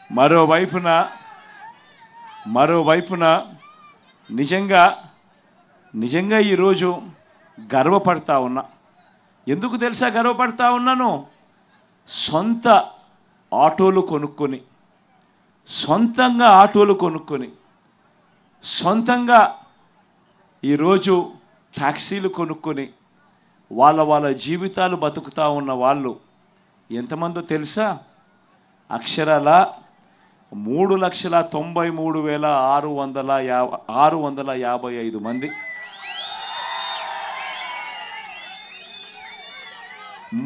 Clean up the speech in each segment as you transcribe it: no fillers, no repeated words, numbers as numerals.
మరోవైపున నిజంగా ఈరోజు గర్వపడతా ఉన్నా. ఎందుకు తెలుసా గర్వపడతా ఉన్నాను? సొంత ఆటోలు కొనుక్కొని, సొంతంగా సొంతంగా ఈరోజు ట్యాక్సీలు కొనుక్కొని వాళ్ళ జీవితాలు బతుకుతా ఉన్న వాళ్ళు ఎంతమందో తెలుసా? అక్షరాల 3,93,655 మంది.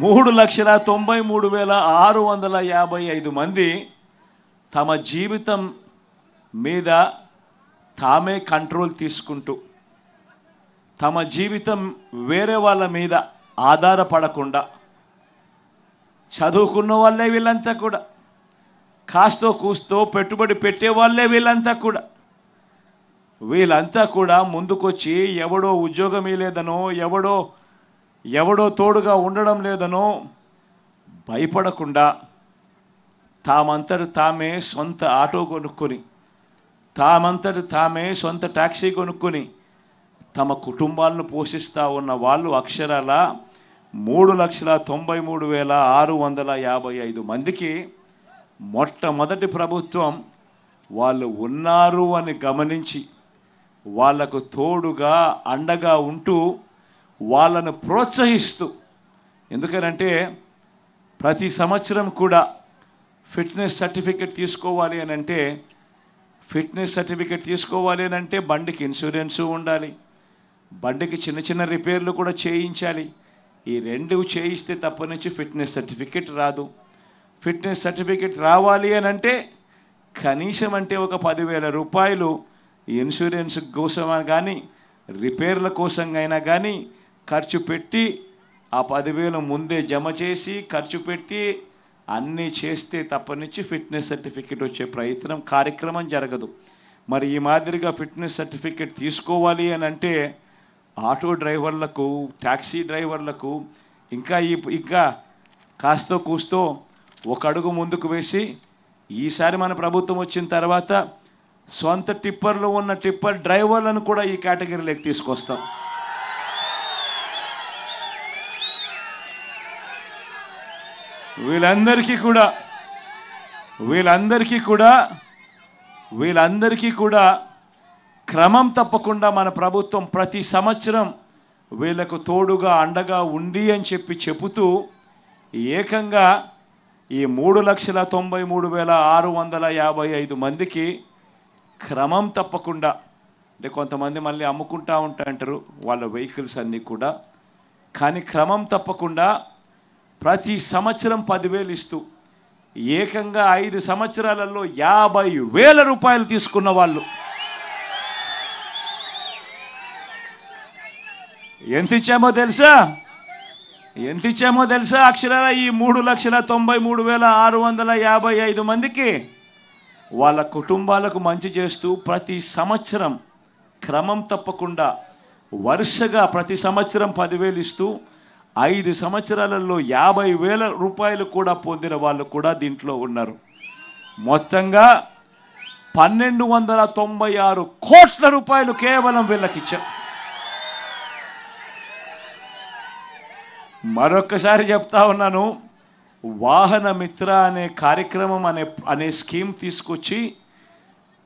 3,93,655 మంది తమ జీవితం మీద తామే కంట్రోల్ తీసుకుంటూ, తమ జీవితం వేరే వాళ్ళ మీద ఆధారపడకుండా, చదువుకున్న వాళ్ళే వీళ్ళంతా కూడా, కాస్తో కూస్తో పెట్టుబడి పెట్టే వాళ్ళే వీళ్ళంతా కూడా ముందుకొచ్చి ఎవడో ఉద్యోగం లేదనో, ఎవడో తోడుగా ఉండడం లేదనో భయపడకుండా తామంతట తామే సొంత ఆటో కొనుక్కొని, తామంతట తామే సొంత ట్యాక్సీ కొనుక్కొని తమ కుటుంబాలను పోషిస్తూ ఉన్న వాళ్ళు అక్షరాల 3,93,655 మందికి మొట్టమొదటి ప్రభుత్వం వాళ్ళు ఉన్నారు అని గమనించి వాళ్లకు తోడుగా అండగా ఉంటూ వాళ్ళను ప్రోత్సహిస్తూ. ఎందుకనంటే ప్రతి సంవత్సరం కూడా ఫిట్నెస్ సర్టిఫికెట్ తీసుకోవాలి అని అంటే బండికి ఇన్సూరెన్సు ఉండాలి, బండికి చిన్న రిపేర్లు కూడా చేయించాలి. ఈ రెండు చేయిస్తే తప్ప నుంచి ఫిట్నెస్ సర్టిఫికెట్ రాదు. ఫిట్నెస్ సర్టిఫికెట్ రావాలి అని అంటే కనీసం అంటే ఒక 10,000 రూపాయలు ఇన్సూరెన్స్ కోసం కానీ రిపేర్ల కోసం అయినా కానీ ఖర్చు పెట్టి, ఆ 10,000 ముందే జమ చేసి ఖర్చు పెట్టి అన్నీ చేస్తే తప్ప నుంచి ఫిట్నెస్ సర్టిఫికెట్ వచ్చే కార్యక్రమం జరగదు. మరి ఈ మాదిరిగా ఫిట్నెస్ సర్టిఫికెట్ తీసుకోవాలి అని అంటే ఆటో డ్రైవర్లకు, ట్యాక్సీ డ్రైవర్లకు ఇంకా కాస్తో కూస్తో ఒక అడుగు ముందుకు వేసి ఈసారి మన ప్రభుత్వం వచ్చిన తర్వాత సొంత టిప్పర్లు ఉన్న టిప్పర్ డ్రైవర్లను కూడా ఈ కేటగిరీలోకి తీసుకొస్తాం. వీళ్ళందరికీ కూడా క్రమం తప్పకుండా మన ప్రభుత్వం ప్రతి సంవత్సరం వీళ్ళకు తోడుగా అండగా ఉంది అని చెబుతూ ఏకంగా ఈ 3,93,655 మందికి క్రమం తప్పకుండా, అంటే కొంతమంది మళ్ళీ అమ్ముకుంటా ఉంటారు వాళ్ళ వెహికల్స్ అన్నీ కూడా, కానీ క్రమం తప్పకుండా ప్రతి సంవత్సరం 10,000 ఇస్తూ ఏకంగా 5 సంవత్సరాలలో 50,000 రూపాయలు తీసుకున్న వాళ్ళు. ఎంత ఇచ్చామో తెలుసా? అక్షరాల ఈ 3,93,655 మందికి వాళ్ళ కుటుంబాలకు మంచి చేస్తూ ప్రతి సంవత్సరం క్రమం తప్పకుండా వరుసగా ప్రతి సంవత్సరం 10,000 ఇస్తూ 5 సంవత్సరాలలో 50,000 రూపాయలు కూడా పొందిన వాళ్ళు కూడా దీంట్లో ఉన్నారు. మొత్తంగా 1,296 కోట్ల రూపాయలు కేవలం వీళ్ళకిచ్చాం. మరొక్కసారి చెప్తా ఉన్నాను, వాహన మిత్ర అనే కార్యక్రమం అనే స్కీమ్ తీసుకొచ్చి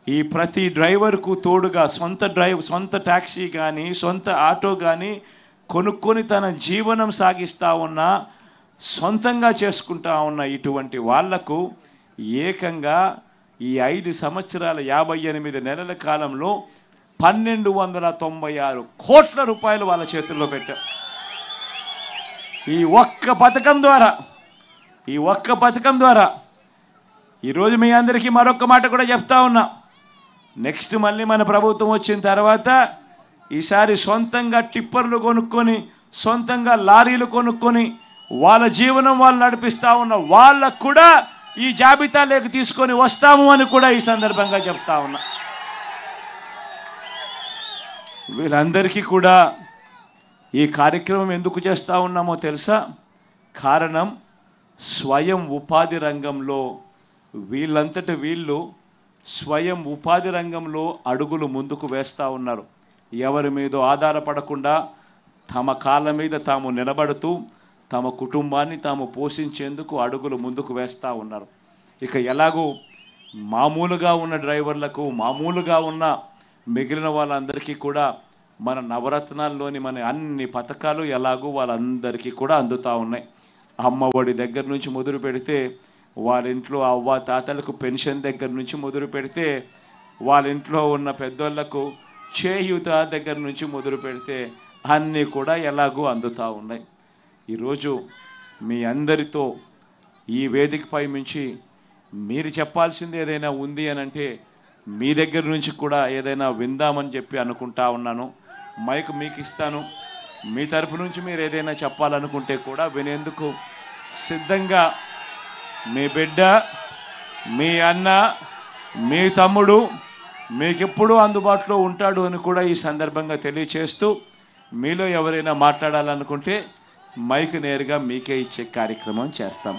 ఈ ప్రతి డ్రైవర్కు తోడుగా సొంత ట్యాక్సీ కానీ సొంత ఆటో కానీ కొనుక్కొని తన జీవనం సాగిస్తూ ఉన్నా, సొంతంగా చేసుకుంటా ఉన్న ఇటువంటి వాళ్లకు ఏకంగా ఈ 5 సంవత్సరాల 58 నెలల కాలంలో 1,296 కోట్ల రూపాయలు వాళ్ళ చేతుల్లో పెట్టాం. ఈ ఒక్క పథకం ద్వారా ఈరోజు మీ అందరికీ మరొక్క మాట కూడా చెప్తా ఉన్నా. నెక్స్ట్ మళ్ళీ మన ప్రభుత్వం వచ్చిన తర్వాత ఈసారి సొంతంగా టిప్పర్లు కొనుక్కొని, సొంతంగా లారీలు కొనుక్కొని వాళ్ళ జీవనం వాళ్ళు నడిపిస్తా ఉన్న వాళ్ళకు కూడా ఈ జాబితాలోకి తీసుకొని వస్తాము అని కూడా ఈ సందర్భంగా చెప్తా ఉన్నా. వీళ్ళందరికీ కూడా ఈ కార్యక్రమం ఎందుకు చేస్తా ఉన్నామో తెలుసా? కారణం స్వయం ఉపాధి రంగంలో వీళ్ళంతట వీళ్ళు స్వయం ఉపాధి రంగంలో అడుగులు ముందుకు వేస్తూ ఉన్నారు. ఎవరి మీదో ఆధారపడకుండా తమ కాళ్ళ మీద తాము నిలబడుతూ తమ కుటుంబాన్ని తాము పోషించేందుకు అడుగులు ముందుకు వేస్తూ ఉన్నారు. ఇక ఎలాగో మామూలుగా ఉన్న డ్రైవర్లకు, మామూలుగా ఉన్న మిగిలిన వాళ్ళందరికీ కూడా మన నవరత్నాల్లోని మన అన్ని పథకాలు ఎలాగో వాళ్ళందరికీ కూడా అందుతూ ఉన్నాయి. అమ్మఒడి దగ్గర నుంచి మొదలు పెడితే, వాళ్ళ ఇంట్లో అవ్వ తాతలకు పెన్షన్ దగ్గర నుంచి మొదలు పెడితే, వాళ్ళ ఇంట్లో ఉన్న పెద్దోళ్లకు చేయూత దగ్గర నుంచి మొదలు పెడితే అన్నీ కూడా ఎలాగో అందుతూ ఉన్నాయి. ఈరోజు మీ అందరితో ఈ వేదికపై నుంచి మీరు చెప్పాల్సింది ఏదైనా ఉంది అని అంటే మీ దగ్గర నుంచి కూడా ఏదైనా విందామని చెప్పి అనుకుంటా ఉన్నాను. మైక్ మీకు ఇస్తాను. మీ తరపు నుంచి మీరు ఏదైనా చెప్పాలనుకుంటే కూడా వినేందుకు సిద్ధంగా మీ బిడ్డ, మీ అన్న, మీ తమ్ముడు మీకెప్పుడూ అందుబాటులో ఉంటాడు అని కూడా ఈ సందర్భంగా తెలియచేస్తూ, మీలో ఎవరైనా మాట్లాడాలనుకుంటే మైక్ నేరుగా మీకే ఇచ్చే కార్యక్రమం చేస్తాం.